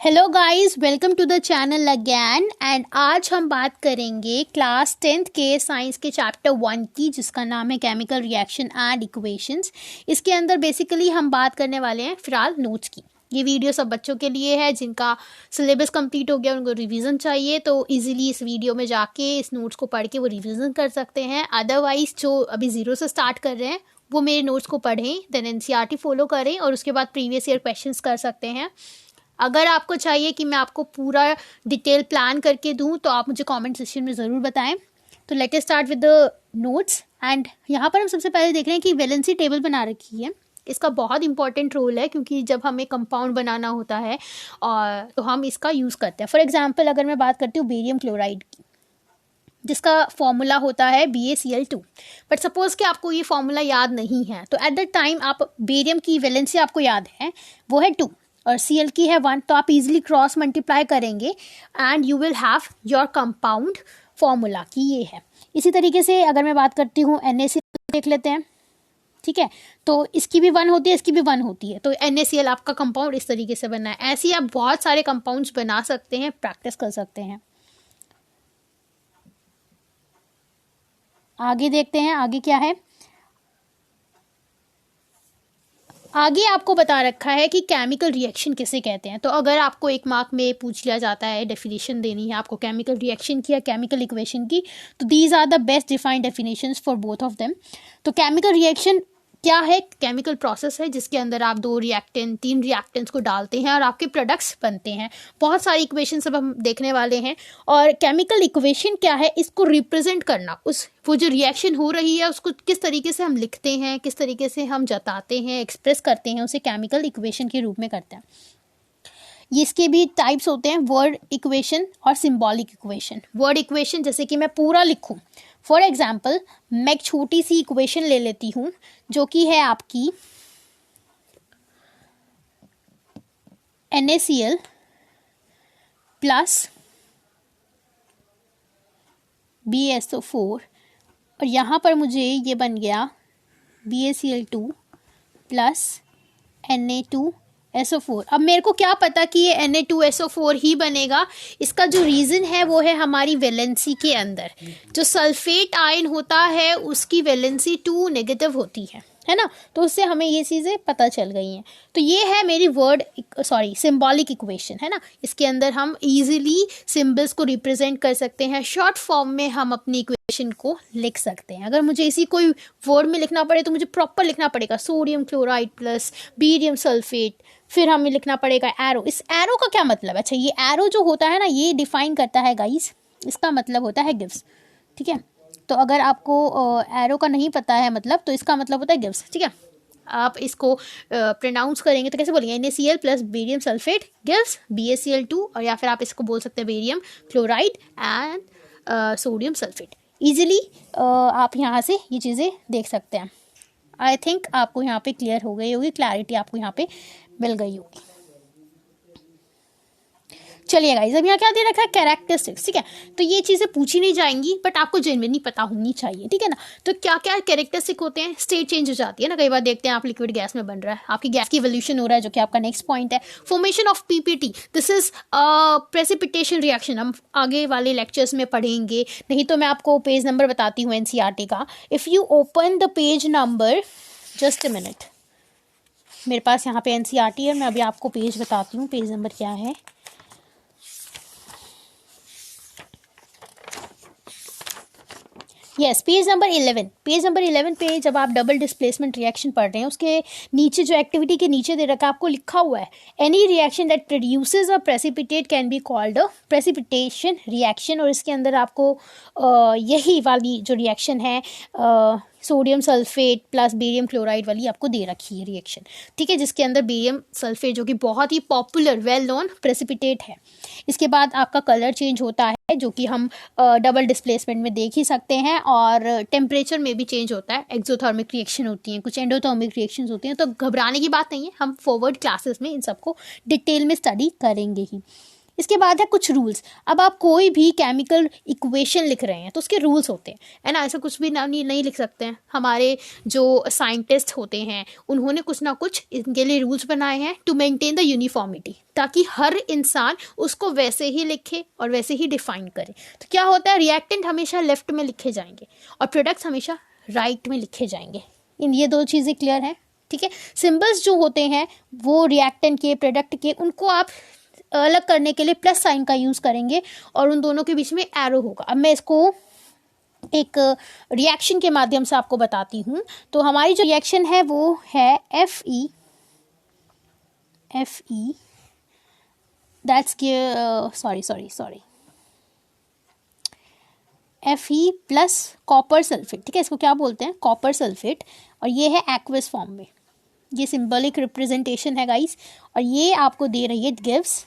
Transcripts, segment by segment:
Hello guys, welcome to the channel again. And आज हम बात करेंगे क्लास 10th के साइंस के चैप्टर 1 की, जिसका नाम है केमिकल रिएक्शन एंड इक्वेशंस। इसके अंदर बेसिकली हम बात करने वाले हैं फिलहाल नोट्स की। ये वीडियो सब बच्चों के लिए है जिनका सिलेबस कंप्लीट हो गया, उनको रिवीजन चाहिए, तो इजीली इस वीडियो में जाके इस नोट्स को पढ़ के वो रिवीजन कर सकते हैं। अदरवाइज जो अभी ज़ीरो से स्टार्ट कर रहे हैं वो मेरे नोट्स को पढ़ें, देन एनसीईआरटी फॉलो करें और उसके बाद प्रीवियस ईयर क्वेश्चंस कर सकते हैं। अगर आपको चाहिए कि मैं आपको पूरा डिटेल प्लान करके दूं तो आप मुझे कमेंट सेक्शन में ज़रूर बताएं। तो let us start with the notes. And यहाँ पर हम सबसे पहले देख रहे हैं कि वैलेंसी टेबल बना रखी है। इसका बहुत इंपॉर्टेंट रोल है क्योंकि जब हमें कंपाउंड बनाना होता है और तो हम इसका यूज़ करते हैं। फॉर एग्जांपल अगर मैं बात करती हूँ बेरियम क्लोराइड की, जिसका फॉर्मूला होता है BaCl2। बट सपोज़ कि आपको ये फॉर्मूला याद नहीं है, तो एट द टाइम आप बेरियम की वैलेंसी आपको याद है, वो है 2 और Cl की है 1, तो आप इजीली क्रॉस मल्टीप्लाई करेंगे and you will have your compound formula कि ये है। इसी तरीके से अगर मैं बात करती हूँ NaCl देख लेते हैं, ठीक है। तो इसकी भी 1 होती है, इसकी भी 1 होती है, तो NaCl आपका कंपाउंड इस तरीके से बनना है। ऐसे ही आप बहुत सारे कंपाउंड्स बना सकते हैं, प्रैक्टिस कर सकते हैं। आगे देखते हैं आगे क्या है। आगे आपको बता रखा है कि केमिकल रिएक्शन किसे कहते हैं। तो अगर आपको एक मार्क में पूछ लिया जाता है, डेफिनेशन देनी है आपको केमिकल रिएक्शन की या केमिकल इक्वेशन की, तो these are the best defined definitions for both of them. तो केमिकल रिएक्शन क्या है? केमिकल प्रोसेस है जिसके अंदर आप 2 रिएक्टेंट 3 रिएक्टेंट्स को डालते हैं और आपके प्रोडक्ट्स बनते हैं। बहुत सारी इक्वेशन सब हम देखने वाले हैं। और केमिकल इक्वेशन क्या है? इसको रिप्रेजेंट करना, वो जो रिएक्शन हो रही है उसको किस तरीके से हम लिखते हैं, किस तरीके से हम जताते हैं, एक्सप्रेस करते हैं, उसे केमिकल इक्वेशन के रूप में करते हैं। ये इसके भी टाइप्स होते हैं, वर्ड इक्वेशन और सिंबॉलिक इक्वेशन। वर्ड इक्वेशन जैसे कि मैं पूरा लिखूं, फॉर एग्जाम्पल मैं एक छोटी सी इक्वेशन ले लेती हूँ जो कि है आपकी NaCl प्लस BaSO4 और यहाँ पर मुझे ये बन गया BaCl2 प्लस Na2SO4। अब मेरे को क्या पता कि ये Na2SO4 ही बनेगा। इसका जो रीज़न है वो है हमारी वैलेंसी के अंदर जो सल्फेट आयन होता है उसकी वैलेंसी 2 नेगेटिव होती है ना। तो उससे हमें ये चीज़ें पता चल गई हैं। तो ये है मेरी सिंबॉलिक इक्वेशन, है ना। इसके अंदर हम इजीली सिंबल्स को रिप्रेजेंट कर सकते हैं। शॉर्ट फॉर्म में हम अपनी इक्वेशन को लिख सकते हैं। अगर मुझे इसी कोई वर्ड में लिखना पड़े तो मुझे प्रॉपर लिखना पड़ेगा sodium chloride plus barium sulphate, फिर हमें लिखना पड़ेगा एरो। इस एरो का क्या मतलब है? अच्छा, ये एरो जो होता है ना, ये डिफाइन करता है गाइस, इसका मतलब होता है गिव्स, ठीक है। तो अगर आपको एरो का नहीं पता है मतलब, तो इसका मतलब होता है गिव्स, ठीक है। आप इसको प्रोनाउंस करेंगे तो कैसे बोलेंगे? NaCl plus barium sulphate gives BaCl2, और या फिर आप इसको बोल सकते हैं barium chloride and sodium sulphate. Easily आप यहाँ से ये चीज़ें देख सकते हैं। आई थिंक आपको यहाँ पे क्लियर हो गई होगी, क्लैरिटी आपको यहाँ पे मिल गई होगी। चलिए गाइस, अब यहाँ क्या दे रखा है? कैरेक्टरिस्टिक्स, ठीक है। तो ये चीज़ें पूछी नहीं जाएंगी बट आपको जेन्युइनली पता होनी चाहिए, ठीक है ना। तो क्या क्या कैरेक्टरिस्टिक होते हैं? स्टेट चेंज हो जाती है ना, कई बार देखते हैं आप लिक्विड गैस में बन रहा है, आपकी गैस की इवोल्यूशन हो रहा है, जो कि आपका नेक्स्ट पॉइंट है। Formation of PPT, this is precipitation reaction, हम आगे वाले लेक्चर्स में पढ़ेंगे। नहीं तो मैं आपको पेज नंबर बताती हूँ NCERT का। If you open the page number, just a minute, मेरे पास यहाँ पे NCERT है, मैं अभी आपको पेज बताती हूँ, पेज नंबर क्या है। Yes, page number 11। Page number 11 पे जब आप डबल डिस्प्लेसमेंट रिएक्शन पढ़ रहे हैं, उसके नीचे जो एक्टिविटी के नीचे दे रखा है, आपको लिखा हुआ है any reaction that produces a precipitate can be called a precipitation reaction. और इसके अंदर आपको यही वाली जो रिएक्शन है sodium sulphate plus barium chloride वाली आपको दे रखी है रिएक्शन, ठीक है, जिसके अंदर बेरियम सल्फेट जो कि बहुत ही पॉपुलर वेल नोन प्रेसिपिटेट है। इसके बाद आपका कलर चेंज होता है जो कि हम डबल डिस्प्लेसमेंट में देख ही सकते हैं, और टेम्परेचर में भी चेंज होता है। एक्सोथर्मिक रिएक्शन होती हैं, कुछ एंडोथर्मिक रिएक्शंस होती हैं। तो घबराने की बात नहीं है, हम फॉरवर्ड क्लासेस में इन सबको डिटेल में स्टडी करेंगे ही। इसके बाद है कुछ रूल्स। अब आप कोई भी केमिकल इक्वेशन लिख रहे हैं तो उसके रूल्स होते हैं, है ना। ऐसा कुछ भी नहीं लिख सकते हैं। हमारे जो साइंटिस्ट होते हैं उन्होंने कुछ ना कुछ इनके लिए रूल्स बनाए हैं टू मेंटेन द यूनिफॉर्मिटी, ताकि हर इंसान उसको वैसे ही लिखे और वैसे ही डिफाइन करे। तो क्या होता है, रिएक्टेंट हमेशा लेफ्ट में लिखे जाएंगे और प्रोडक्ट्स हमेशा राइट में लिखे जाएंगे। इन ये दो चीज़ें क्लियर हैं, ठीक है। सिंबल्स जो होते हैं वो रिएक्टेंट के, प्रोडक्ट के, उनको आप अलग करने के लिए प्लस साइन का यूज़ करेंगे और उन दोनों के बीच में एरो होगा। अब मैं इसको एक रिएक्शन के माध्यम से आपको बताती हूँ। तो हमारी जो रिएक्शन है वो है Fe that's sorry Fe plus copper sulphate, ठीक है। इसको क्या बोलते हैं, कॉपर सल्फेट, और ये है एक्वस फॉर्म में। ये सिंबॉलिक रिप्रेजेंटेशन है गाइस, और ये आपको दे रही है, it gives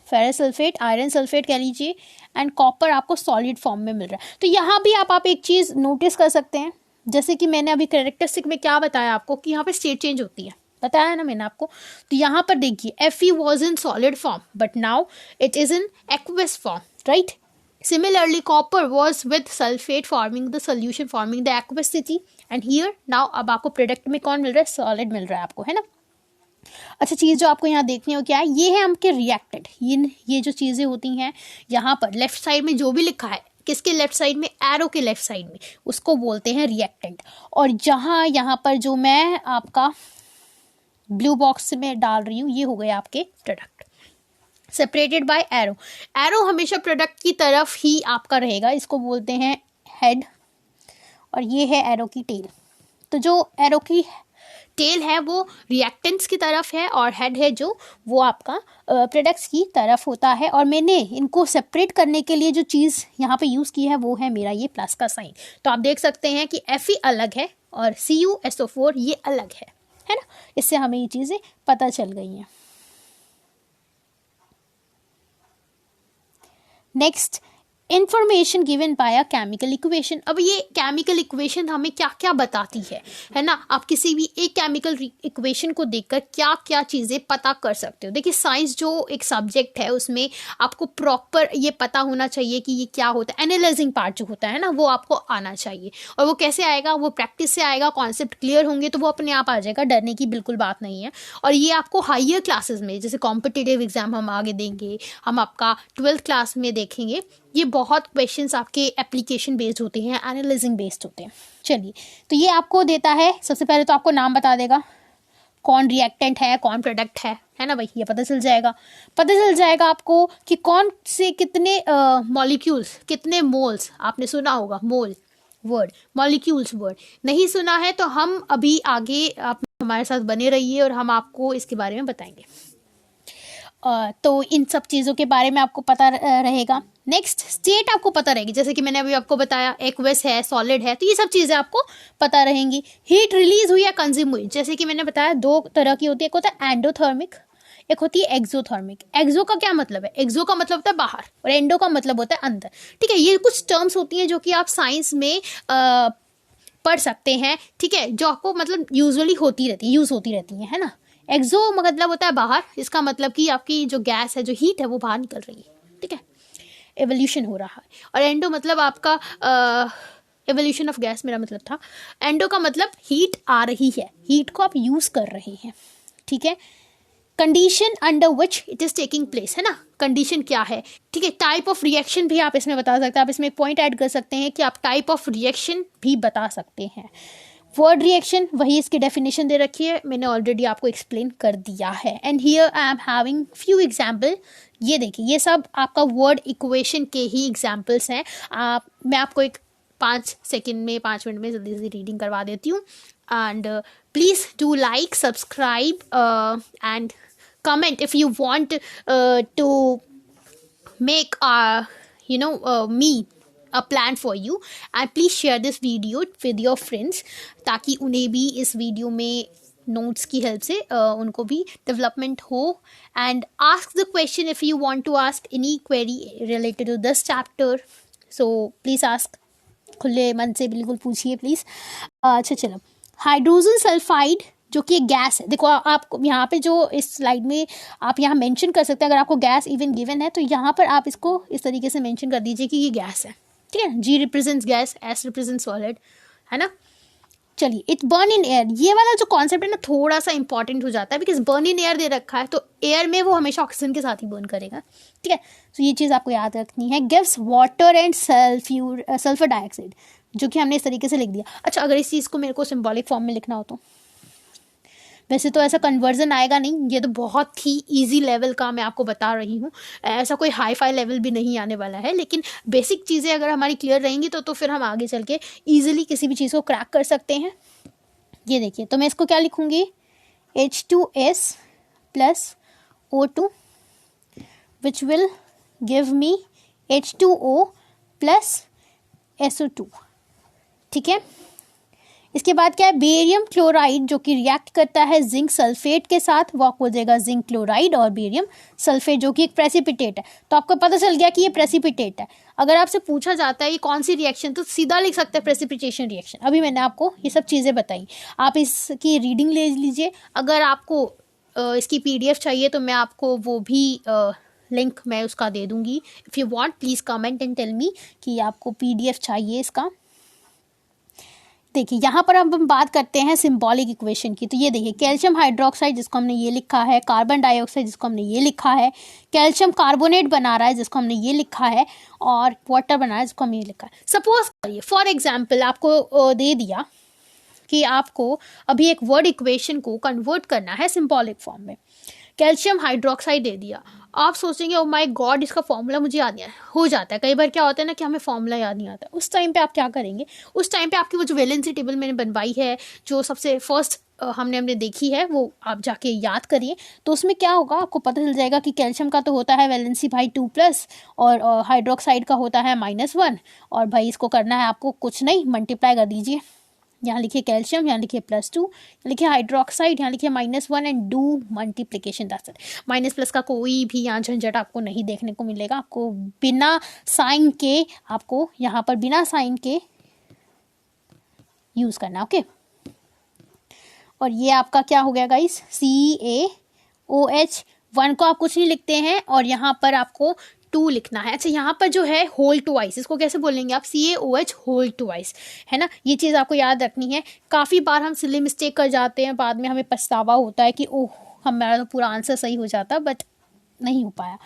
ferrous sulphate, iron sulphate कह लीजिए, एंड कॉपर आपको सॉलिड फॉर्म में मिल रहा है। तो यहाँ भी आप एक चीज़ नोटिस कर सकते हैं, जैसे कि मैंने अभी कैरेक्टरिस्टिक में क्या बताया आपको कि यहाँ पे स्टेट चेंज होती है, बताया ना मैंने आपको। तो यहाँ पर देखिए Fe was in solid form but now it is in aqueous form, right? Similarly, copper was with sulfate forming the solution, forming the aqueosity, and here now अब आपको प्रोडक्ट में कौन मिल रहा है, सॉलिड मिल रहा है आपको, है ना। अच्छा, चीज़ जो आपको यहाँ देखनी हो क्या है, ये है आपके रिएक्टेंट। ये जो चीज़ें होती हैं यहाँ पर लेफ्ट साइड में जो भी लिखा है, किसके लेफ्ट साइड में, एरो के लेफ्ट साइड में, उसको बोलते हैं रिएक्टेंट। और जहाँ यहाँ पर जो मैं आपका ब्लू बॉक्स में डाल रही हूँ, ये हो गए आपके product, separated by arrow. Arrow हमेशा प्रोडक्ट की तरफ ही आपका रहेगा, इसको बोलते हैं हेड, और ये है एरो की टेल। तो जो एरो की टेल है वो रिएक्टेंट्स की तरफ है और हेड है जो वो आपका प्रोडक्ट्स की तरफ होता है। और मैंने इनको सेपरेट करने के लिए जो चीज़ यहाँ पे यूज़ की है वो है मेरा ये प्लस का साइन। तो आप देख सकते हैं कि Fe अलग है और CuSO4 ये अलग है ना। इससे हमें ये चीज़ें पता चल गई हैं। Next, information given by a chemical equation. अब ये केमिकल इक्वेशन हमें क्या क्या बताती है ना। आप किसी भी एक केमिकल इक्वेशन को देखकर क्या क्या चीज़ें पता कर सकते हो। देखिए, साइंस जो एक सब्जेक्ट है उसमें आपको प्रॉपर ये पता होना चाहिए कि ये क्या होता है। एनालाइजिंग पार्ट जो होता है ना वो आपको आना चाहिए, और वो कैसे आएगा, वो प्रैक्टिस से आएगा। कॉन्सेप्ट क्लियर होंगे तो वो अपने आप आ जाएगा, डरने की बिल्कुल बात नहीं है। और ये आपको हायर क्लासेस में, जैसे कॉम्पिटिटिव एग्जाम हम आगे देंगे, हम आपका 12th क्लास में देखेंगे, ये बहुत क्वेश्चंस आपके एप्लीकेशन बेस्ड होते हैं, एनालाइजिंग बेस्ड होते हैं। चलिए, तो ये आपको देता है, सबसे पहले तो आपको नाम बता देगा, कौन रिएक्टेंट है, कौन प्रोडक्ट है ना भाई, ये पता चल जाएगा आपको कि कौन से कितने मॉलिक्यूल्स, कितने मोल्स। आपने सुना होगा मोल वर्ड, मॉलिक्यूल्स वर्ड नहीं सुना है तो हम अभी आगे आप हमारे साथ बने रहिए और हम आपको इसके बारे में बताएंगे। तो इन सब चीज़ों के बारे में आपको पता रहेगा। नेक्स्ट, स्टेट आपको पता रहेगी, जैसे कि मैंने अभी आपको बताया एक्वस है, सॉलिड है, तो ये सब चीज़ें आपको पता रहेंगी। हीट रिलीज हुई या कंज्यूम हुई, जैसे कि मैंने बताया दो तरह की होती है, एक होता है एंडोथर्मिक, एक होती है एक्सोथर्मिक। एक्सो का क्या मतलब है, एक्सो का मतलब होता है बाहर और एंडो का मतलब होता है अंदर, ठीक है। ये कुछ टर्म्स होती हैं जो कि आप साइंस में पढ़ सकते हैं, ठीक है, जो आपको मतलब यूजुअली यूज़ होती रहती है ना। एक्सो मतलब होता है बाहर, इसका मतलब कि आपकी जो गैस है, जो हीट है वो बाहर निकल रही है, ठीक है, एवोल्यूशन हो रहा है। और एंडो मतलब आपका एवोल्यूशन ऑफ गैस मेरा मतलब था। एंडो का मतलब हीट आ रही है, हीट को आप यूज़ कर रहे हैं, ठीक है। Condition under which it is taking place, है ना, कंडीशन क्या है, ठीक है। टाइप ऑफ रिएक्शन भी आप इसमें बता सकते हैं, आप इसमें एक पॉइंट ऐड कर सकते हैं कि आप टाइप ऑफ रिएक्शन भी बता सकते हैं। वर्ड रिएक्शन, वही इसकी डेफिनेशन दे रखी है, मैंने ऑलरेडी आपको एक्सप्लेन कर दिया है। And here I am having few example. ये देखिए, ये सब आपका वर्ड इक्वेशन के ही एग्जाम्पल्स हैं। मैं आपको एक 5 मिनट में जल्दी जल्दी रीडिंग करवा देती हूँ। And please do like, subscribe and comment if you want to make me a plan for you, and please share this video with your friends ताकि उन्हें भी इस वीडियो में नोट्स की हेल्प से उनको भी डेवलपमेंट हो। And ask the question if you want to ask any query related to this chapter, so please ask, खुले मन से बिल्कुल पूछिए प्लीज़। अच्छा चलो, हाइड्रोजन सल्फाइड जो कि एक गैस है। देखो आप यहाँ पे जो इस स्लाइड में आप यहाँ मेंशन कर सकते हैं, अगर आपको गैस इवन गिवन है तो यहाँ पर आप इसको इस तरीके से मेंशन कर दीजिए कि ये गैस है, ठीक है। G represents gas, S represents solid, है ना। चलिए, इट बर्न इन एयर, ये वाला जो कॉन्सेप्ट है ना थोड़ा सा इंपॉर्टेंट हो जाता है, बिकॉज बर्न इन एयर दे रखा है तो एयर में वो हमेशा ऑक्सीजन के साथ ही बर्न करेगा, ठीक है। तो ये चीज़ आपको याद रखनी है। Gives water and sulphur dioxide, जो कि हमने इस तरीके से लिख दिया। अच्छा, अगर इस चीज़ को मेरे को सिंबॉलिक फॉर्म में लिखना हो तो, वैसे तो ऐसा कन्वर्जन आएगा नहीं, ये तो बहुत ही इजी लेवल का मैं आपको बता रही हूँ, ऐसा कोई हाई फाई लेवल भी नहीं आने वाला है, लेकिन बेसिक चीज़ें अगर हमारी क्लियर रहेंगी तो फिर हम आगे चल के ईजिली किसी भी चीज़ को क्रैक कर सकते हैं। ये देखिए, तो मैं इसको क्या लिखूँगी, H2S plus O2 which will give me H2O plus SO2, ठीक है। इसके बाद क्या है, बेरियम क्लोराइड जो कि रिएक्ट करता है जिंक सल्फेट के साथ, वो आपको हो जाएगा जिंक क्लोराइड और बेरियम सल्फेट जो कि एक प्रेसिपिटेट है। तो आपको पता चल गया कि ये प्रेसिपिटेट है। अगर आपसे पूछा जाता है ये कौन सी रिएक्शन, तो सीधा लिख सकते हैं प्रेसिपिटेशन रिएक्शन। अभी मैंने आपको ये सब चीज़ें बताई, आप इसकी रीडिंग ले लीजिए। अगर आपको इसकी PDF चाहिए तो मैं आपको वो भी लिंक मैं उसका दे दूँगी। If you want please comment and tell me कि आपको PDF चाहिए इसका। देखिए, यहाँ पर अब हम बात करते हैं सिंबॉलिक इक्वेशन की। तो ये देखिए, कैल्शियम हाइड्रोक्साइड जिसको हमने ये लिखा है, कार्बन डाइऑक्साइड जिसको हमने ये लिखा है, कैल्शियम कार्बोनेट बना रहा है जिसको हमने ये लिखा है, और वाटर बना रहा है जिसको हमने ये लिखा है। सपोज करिए फॉर एग्जाम्पल आपको दे दिया कि आपको अभी एक वर्ड इक्वेशन को कन्वर्ट करना है सिंबॉलिक फॉर्म में। कैल्शियम हाइड्रोक्साइड दे दिया, आप सोचेंगे ओ माय गॉड इसका फॉर्मूला मुझे याद नहीं है। हो जाता है कई बार, क्या होता है ना कि हमें फॉर्मूला याद नहीं आता। उस टाइम पे आप क्या करेंगे, उस टाइम पे आपकी वो जो वैलेंसी टेबल मैंने बनवाई है, जो सबसे फर्स्ट हमने देखी है, वो आप जाके याद करिए। तो उसमें क्या होगा, आपको पता चल जाएगा कि कैल्शियम का तो होता है वैलेंसी भाई 2+, और हाइड्रोक्साइड का होता है -1, और भाई इसको करना है आपको कुछ नहीं, मल्टीप्लाई कर दीजिए। यहाँ लिखिए कैल्शियम, यहाँ लिखिए +2, लिखिए हाइड्रोक्साइड, यहाँ लिखिए -1 and do multiplication. That's it. Minus plus का कोई भी यहाँ झंझट आपको नहीं देखने को मिलेगा। आपको बिना साइन के, आपको यहाँ पर बिना साइन के यूज़ करना, ओके। और ये आपका क्या हो गया गाइस, CaOH, 1 को आप कुछ नहीं लिखते हैं, और यहाँ पर आपको 2 लिखना है। अच्छा, यहाँ पर जो है होल ट्वाइस, इसको कैसे बोलेंगे आप, CaOH होल ट्वाइस, है ना। ये चीज़ आपको याद रखनी है। काफ़ी बार हम सिली मिस्टेक कर जाते हैं, बाद में हमें पछतावा होता है कि ओह हमारा तो पूरा आंसर सही हो जाता, बट नहीं हो पाया।